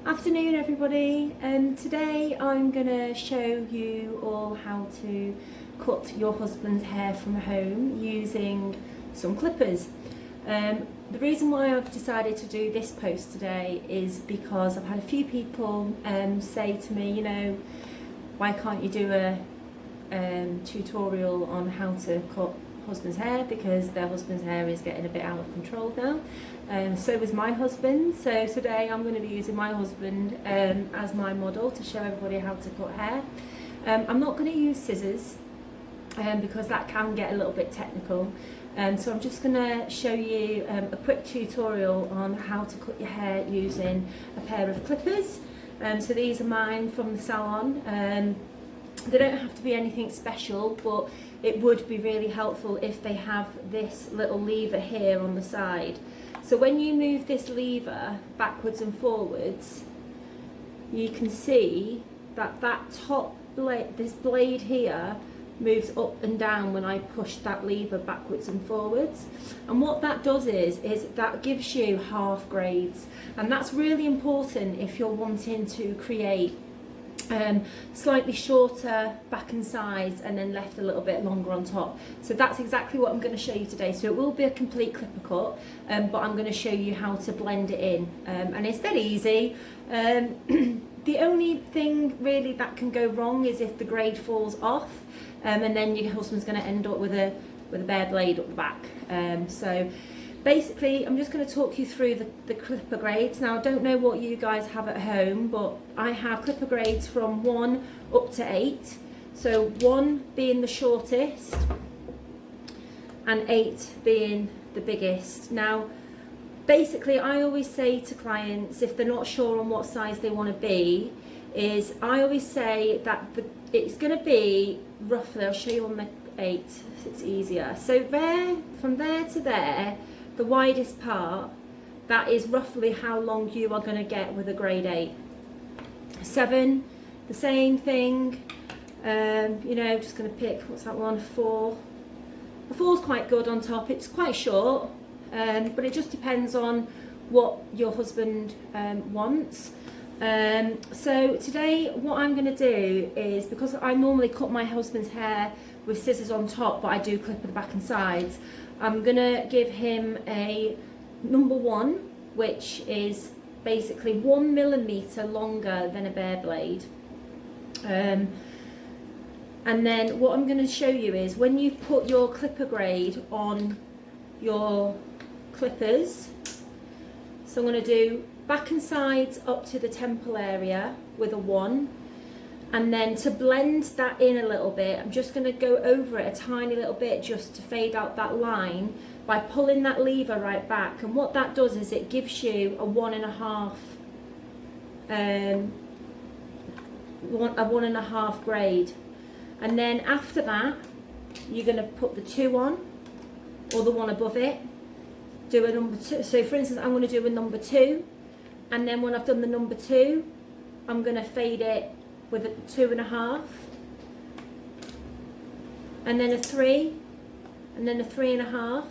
Afternoon everybody, today I'm going to show you all how to cut your husband's hair from home using some clippers. The reason why I've decided to do this post today is because I've had a few people say to me, why can't you do a tutorial on how to cut husband's hair, because their husband's hair is getting a bit out of control now. So is my husband. So today I'm going to be using my husband as my model to show everybody how to cut hair. I'm not going to use scissors because that can get a little bit technical. So I'm just going to show you a quick tutorial on how to cut your hair using a pair of clippers. So these are mine from the salon. They don't have to be anything special, but it would be really helpful if they have this little lever here on the side. So when you move this lever backwards and forwards, you can see that top blade, this blade here, moves up and down when I push that lever backwards and forwards. And what that does is that gives you half grades. And that's really important if you're wanting to create slightly shorter back and sides and then left a little bit longer on top. So that's exactly what I'm going to show you today. So it will be a complete clipper cut, but I'm going to show you how to blend it in, and it's dead easy. The only thing really that can go wrong is if the grade falls off, and then your husband's going to end up with a bare blade up the back. So basically, I'm just going to talk you through the clipper grades. Now, I don't know what you guys have at home, but I have clipper grades from 1 up to 8. So 1 being the shortest and 8 being the biggest. Now, basically, I always say to clients, if they're not sure on what size they want to be, is I always say that it's going to be roughly, I'll show you on the 8, so it's easier. So there, from there to there, the widest part, that is roughly how long you are going to get with a grade 8. 7, the same thing. Just going to pick, what's that one, 4. The 4 is quite good on top. It's quite short, but it just depends on what your husband wants. So today what I'm going to do is, because I normally cut my husband's hair with scissors on top, but I do clip at the back and sides, I'm going to give him a number 1, which is basically 1 millimetre longer than a bare blade. And then what I'm going to show you is when you put your clipper grade on your clippers, so I'm going to do back and sides up to the temple area with a 1. And then to blend that in a little bit, I'm just going to go over it a tiny little bit just to fade out that line by pulling that lever right back. And what that does is it gives you a 1.5 grade. And then after that, you're going to put the 2 on, or the one above it, do a number 2. So for instance, I'm going to do a number 2, and then when I've done the number 2, I'm going to fade it with a 2.5, and then a 3, and then a 3.5,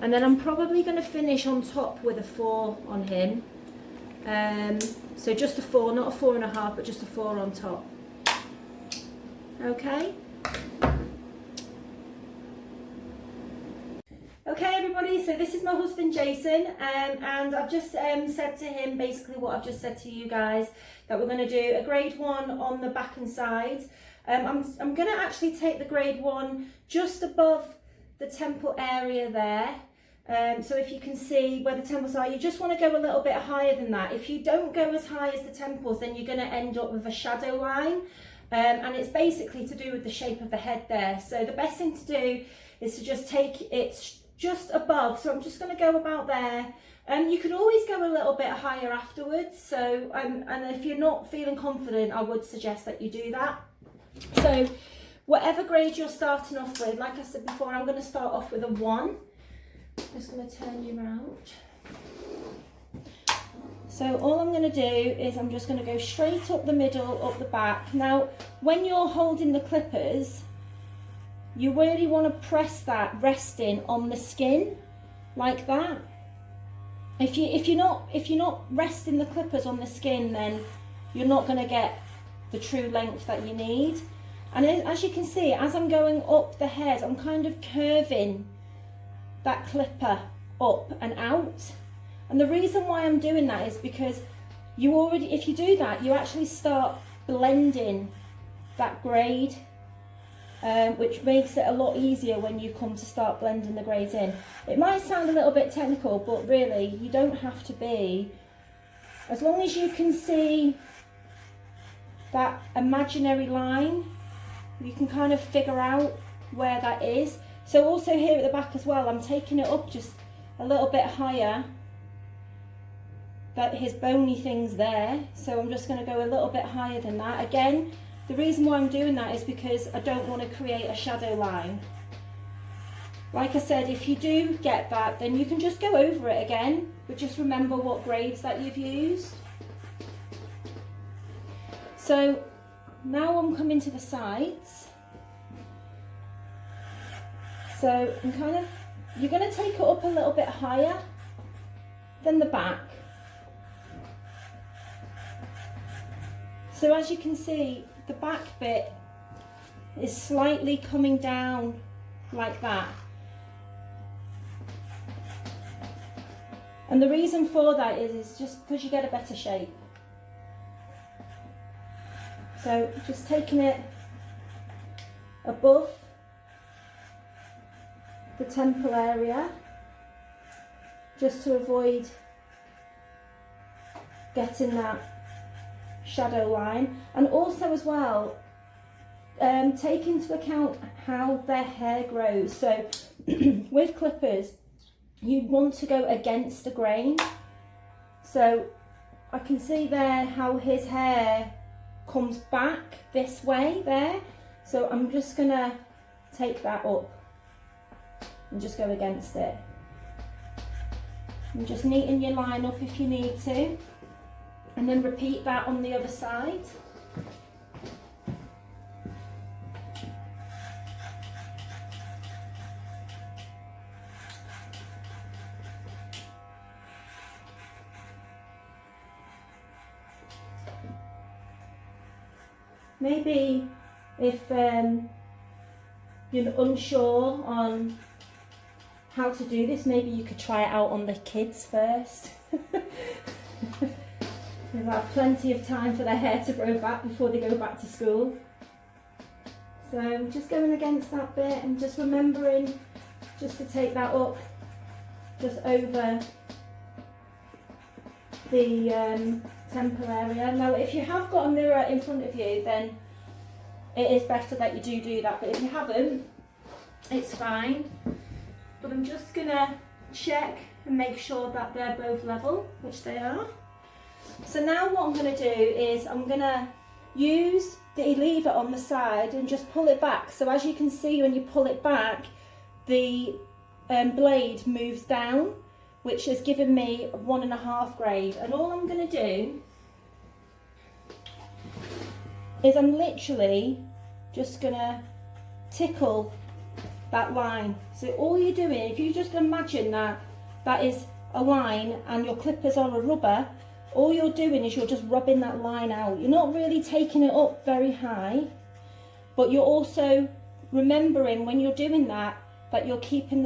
and then I'm probably going to finish on top with a 4 on him. So just a 4, not a 4.5, but just a 4 on top. Okay. Okay everybody, so this is my husband Jason, and I've just said to him basically what I've just said to you guys, that we're going to do a grade 1 on the back and sides. I'm going to actually take the grade 1 just above the temple area there. So if you can see where the temples are, you just want to go a little bit higher than that. If you don't go as high as the temples, then you're going to end up with a shadow line, and it's basically to do with the shape of the head there. So the best thing to do is to just take it just above. So I'm just going to go about there. You could always go a little bit higher afterwards. So and if you're not feeling confident, I would suggest that you do that. So whatever grade you're starting off with, like I said before, I'm going to start off with a 1. I'm just going to turn you around. So all I'm going to do is I'm just going to go straight up the middle, up the back. Now, when you're holding the clippers, you really want to press that resting on the skin like that. If you're not resting the clippers on the skin, then you're not going to get the true length that you need. And as you can see, as I'm going up the head, I'm kind of curving that clipper up and out. And the reason why I'm doing that is because if you do that, you actually start blending that grade, which makes it a lot easier when you come to start blending the grades in. It might sound a little bit technical, but really you don't have to be. As long as you can see that imaginary line, you can kind of figure out where that is. So also here at the back as well, I'm taking it up just a little bit higher. That his bony thing's there, so I'm just going to go a little bit higher than that. Again, the reason why I'm doing that is because I don't want to create a shadow line. Like I said, if you do get that, then you can just go over it again, but just remember what grades that you've used. So now I'm coming to the sides. So you're going to take it up a little bit higher than the back. So as you can see, the back bit is slightly coming down like that. And the reason for that is just because you get a better shape. So just taking it above the temple area, just to avoid getting that shadow line, and also as well take into account how their hair grows. So with clippers, you want to go against the grain. So I can see there how his hair comes back this way there. So I'm just gonna take that up and just go against it. And just neaten your line up if you need to. And then repeat that on the other side. Maybe if you're unsure on how to do this, maybe you could try it out on the kids first. They'll have plenty of time for their hair to grow back before they go back to school. So just going against that bit and just remembering just to take that up just over the temple area. Now if you have got a mirror in front of you, then it is better that you do that, but if you haven't, it's fine. But I'm just going to check and make sure that they're both level, which they are. So now what I'm going to do is I'm going to use the lever on the side and just pull it back. So as you can see, when you pull it back, the blade moves down, which has given me 1.5 grade. And all I'm going to do is I'm literally just going to tickle that line. So all you're doing, if you just imagine that is a line and your clippers are a rubber, all you're doing is you're just rubbing that line out. You're not really taking it up very high, but you're also remembering when you're doing that you're keeping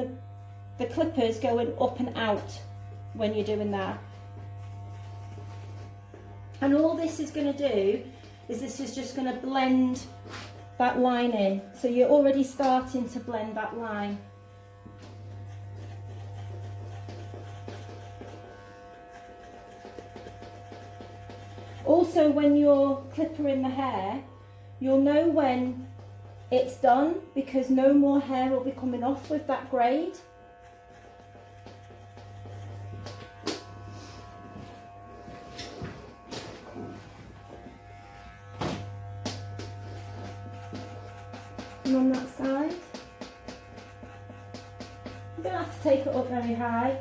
the clippers going up and out when you're doing that. And all this is going to do is this is just going to blend that line in. So you're already starting to blend that line. Also, when you're clippering the hair, you'll know when it's done because no more hair will be coming off with that grade. And on that side, you don't have to take it up very high.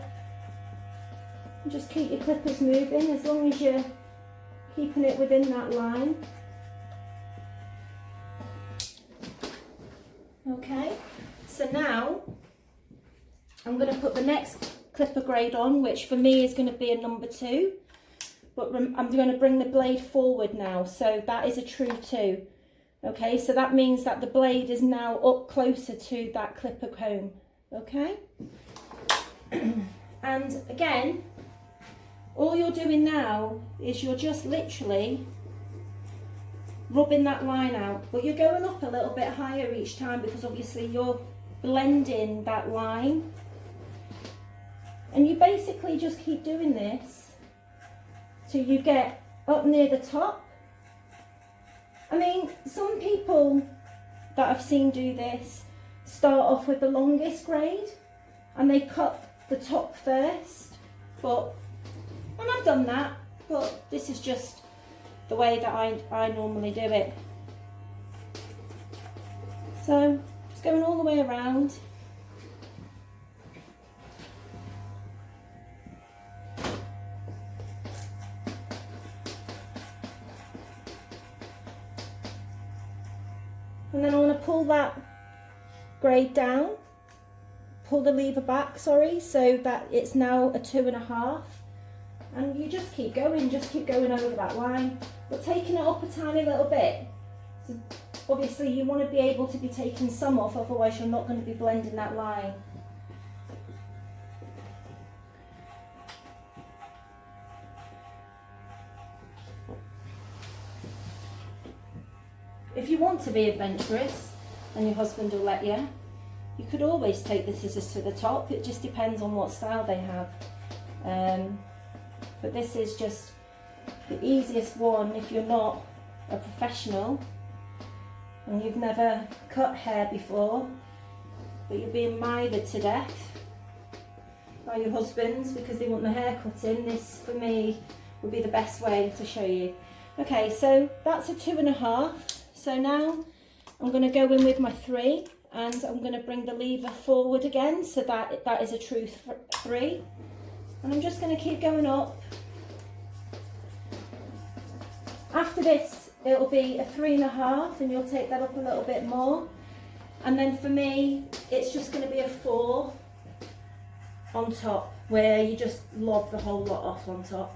And just keep your clippers moving as long as you're keeping it within that line. Okay, so now I'm going to put the next clipper grade on, which for me is going to be a number 2. But I'm going to bring the blade forward now, so that is a true 2. Okay, so that means that the blade is now up closer to that clipper comb. Okay, and again, all you're doing now is you're just literally rubbing that line out, but you're going up a little bit higher each time because obviously you're blending that line, and you basically just keep doing this till you get up near the top. I mean, some people that I've seen do this start off with the longest grade and they cut the top first, and I've done that, but this is just the way that I normally do it. So just going all the way around. And then I want to pull that grade down, pull the lever back, sorry, so that it's now a 2.5. And you just keep going over that line, but taking it up a tiny little bit. So obviously you want to be able to be taking some off, otherwise you're not going to be blending that line. If you want to be adventurous, and your husband will let you, you could always take the scissors to the top. It just depends on what style they have. But this is just the easiest one if you're not a professional and you've never cut hair before, but you're being mithered to death by your husbands because they want the hair cutting. This, for me, would be the best way to show you. Okay, so that's a 2.5. So now I'm going to go in with my 3, and I'm going to bring the lever forward again, so that is a true 3. And I'm just going to keep going up. After this, it'll be a 3.5, and you'll take that up a little bit more. And then for me, it's just going to be a 4 on top, where you just lob the whole lot off on top.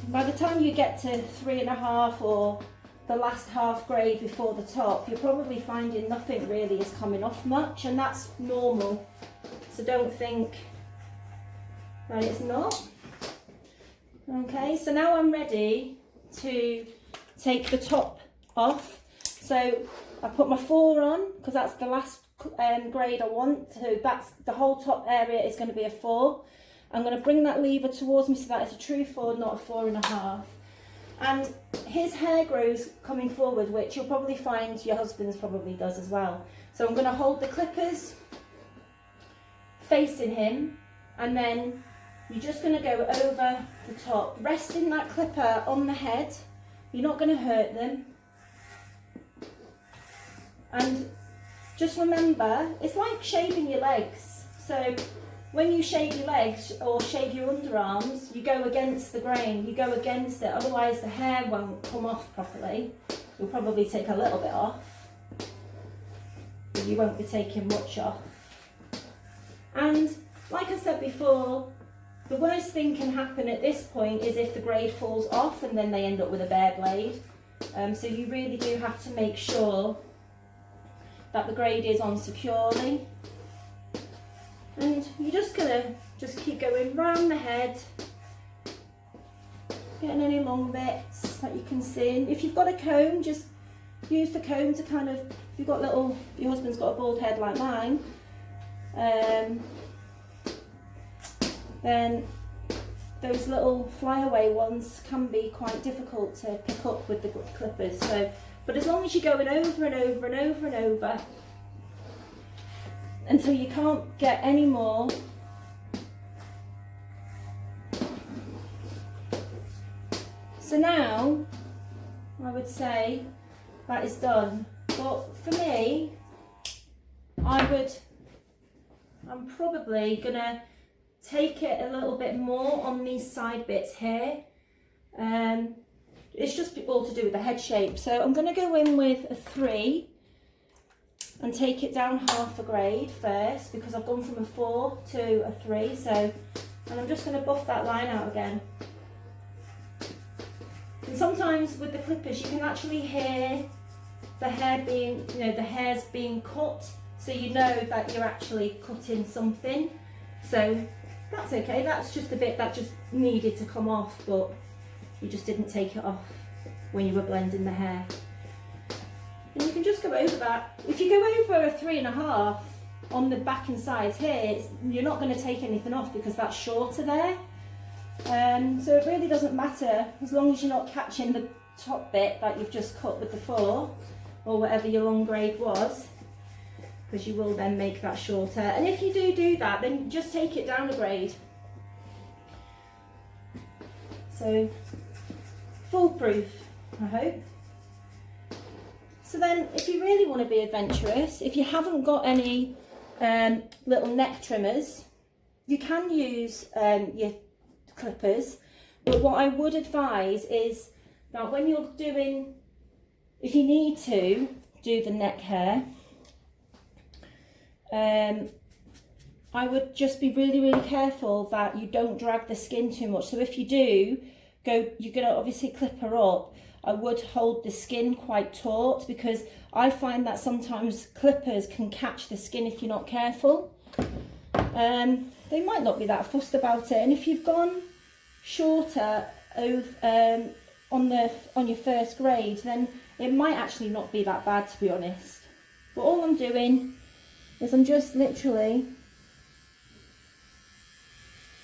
By the time you get to 3.5 or the last half grade before the top, you're probably finding nothing really is coming off much, and that's normal. So don't think that it's not. Okay, so now I'm ready to take the top off. So I put my 4 on because that's the last grade I want. So that's the whole top area is going to be a 4. I'm going to bring that lever towards me so that it's a true 4, not a 4.5. And his hair grows coming forward, which you'll probably find your husband's probably does as well. So I'm going to hold the clippers facing him, and then you're just going to go over the top, resting that clipper on the head. You're not going to hurt them. And just remember, it's like shaving your legs. So when you shave your legs or shave your underarms, you go against the grain, you go against it, otherwise the hair won't come off properly. You'll probably take a little bit off, but you won't be taking much off. And like I said before, the worst thing can happen at this point is if the grade falls off and then they end up with a bare blade. So you really do have to make sure that the grade is on securely. And you're just gonna keep going round the head, getting any long bits that you can see. And if you've got a comb, just use the comb to kind of, if you've got your husband's got a bald head like mine, then those little flyaway ones can be quite difficult to pick up with the clippers. So, but as long as you're going over and over and over and over until you can't get any more. So now, I would say that is done. But for me, I'm probably gonna take it a little bit more on these side bits here. It's just all to do with the head shape. So I'm gonna go in with a 3. and take it down half a grade first, because I've gone from a 4 to a 3. So, and I'm just going to buff that line out again. And sometimes with the clippers you can actually hear the hair being, the hairs being cut, so you know that you're actually cutting something. So that's okay, that's just a bit that just needed to come off, but you just didn't take it off when you were blending the hair. And you can just go over that. If you go over a 3.5 on the back and sides here, you're not going to take anything off because that's shorter there. So it really doesn't matter, as long as you're not catching the top bit that you've just cut with the 4 or whatever your long grade was, because you will then make that shorter. And if you do that, then just take it down a grade. So foolproof, I hope. So then if you really want to be adventurous, if you haven't got any little neck trimmers, you can use your clippers, but what I would advise is that when you're doing, if you need to do the neck hair, I would just be really careful that you don't drag the skin too much. So if you do you're going to obviously clip her up, I would hold the skin quite taut, because I find that sometimes clippers can catch the skin if you're not careful. They might not be that fussed about it, and if you've gone shorter on your first grade, then it might actually not be that bad, to be honest. But all I'm doing is I'm just literally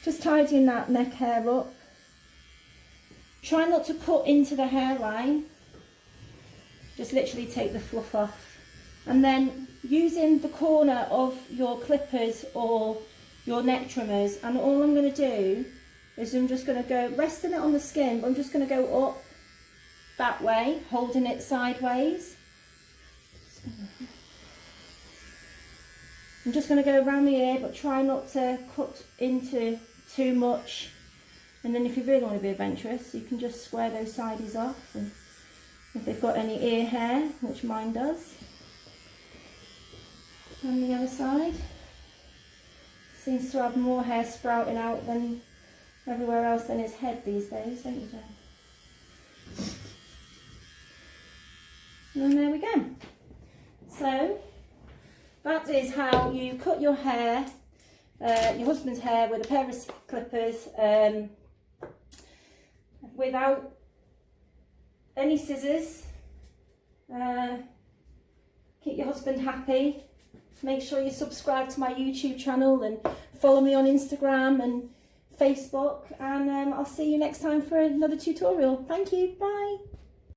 just tidying that neck hair up. Try not to cut into the hairline, just literally take the fluff off, and then using the corner of your clippers or your neck trimmers, and all I'm going to do is I'm just going to go resting it on the skin, but I'm just going to go up that way, holding it sideways. I'm just going to go around the ear, but try not to cut into too much. And then if you really want to be adventurous, you can just square those sides off, and if they've got any ear hair, which mine does. On the other side, seems to have more hair sprouting out than everywhere else than its head these days, don't you, Jen? And there we go. So that is how you cut your hair, your husband's hair, with a pair of clippers, without any scissors. Keep your husband happy. Make sure you subscribe to my YouTube channel and follow me on Instagram and Facebook, and I'll see you next time for another tutorial. Thank you, bye.